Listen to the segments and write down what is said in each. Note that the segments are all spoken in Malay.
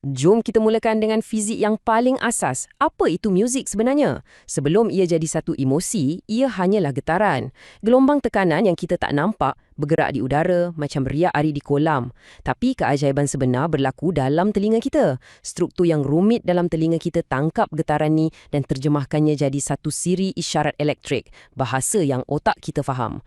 Jom kita mulakan dengan fizik yang paling asas. Apa itu muzik sebenarnya? Sebelum ia jadi satu emosi, ia hanyalah getaran. Gelombang tekanan yang kita tak nampak bergerak di udara macam riak air di kolam. Tapi keajaiban sebenar berlaku dalam telinga kita. Struktur yang rumit dalam telinga kita tangkap getaran ni dan terjemahkannya jadi satu siri isyarat elektrik, bahasa yang otak kita faham.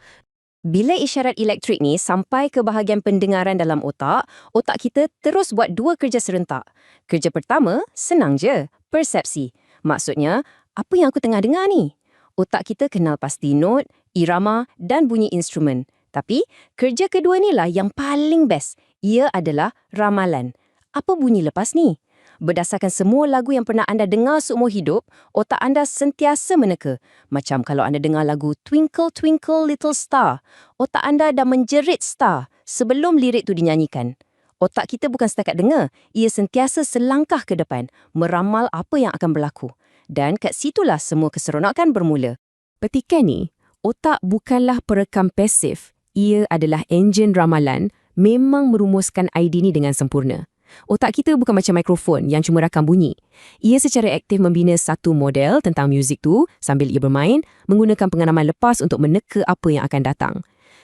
Bila isyarat elektrik ni sampai ke bahagian pendengaran dalam otak, otak kita terus buat dua kerja serentak. Kerja pertama, senang je, persepsi. Maksudnya, apa yang aku tengah dengar ni? Otak kita kenal pasti not, irama dan bunyi instrumen. Tapi, kerja kedua ni lah yang paling best. Ia adalah ramalan. Apa bunyi lepas ni? Berdasarkan semua lagu yang pernah anda dengar seumur hidup, otak anda sentiasa meneka. Macam kalau anda dengar lagu Twinkle Twinkle Little Star, otak anda dah menjerit star sebelum lirik tu dinyanyikan. Otak kita bukan setakat dengar, ia sentiasa selangkah ke depan, meramal apa yang akan berlaku. Dan kat situlah semua keseronokan bermula. Petikan ni, otak bukanlah perekam pasif. Ia adalah enjin ramalan, memang merumuskan idea ni dengan sempurna. Otak kita bukan macam mikrofon yang cuma rakam bunyi. Ia secara aktif membina satu model tentang muzik tu sambil ia bermain, menggunakan pengalaman lepas untuk meneka apa yang akan datang.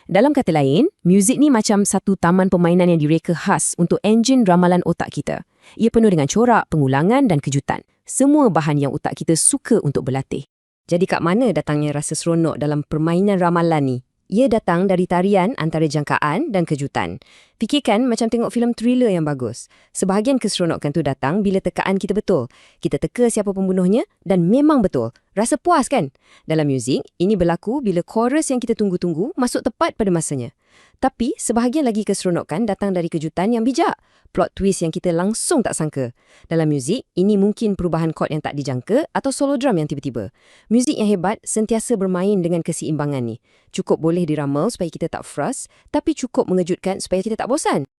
Dalam kata lain, muzik ni macam satu taman permainan yang direka khas untuk enjin ramalan otak kita. Ia penuh dengan corak, pengulangan dan kejutan. Semua bahan yang otak kita suka untuk berlatih. Jadi kat mana datangnya rasa seronok dalam permainan ramalan ni? Ia datang dari tarian antara jangkaan dan kejutan. Fikirkan macam tengok filem thriller yang bagus. Sebahagian keseronokan tu datang bila tekaan kita betul. Kita teka siapa pembunuhnya dan memang betul. Rasa puas kan? Dalam muzik, ini berlaku bila chorus yang kita tunggu-tunggu masuk tepat pada masanya. Tapi sebahagian lagi keseronokan datang dari kejutan yang bijak. Plot twist yang kita langsung tak sangka. Dalam muzik, ini mungkin perubahan chord yang tak dijangka atau solo drum yang tiba-tiba. Muzik yang hebat sentiasa bermain dengan keseimbangan ni. Cukup boleh diramal supaya kita tak frust, tapi cukup mengejutkan supaya kita tak bosan.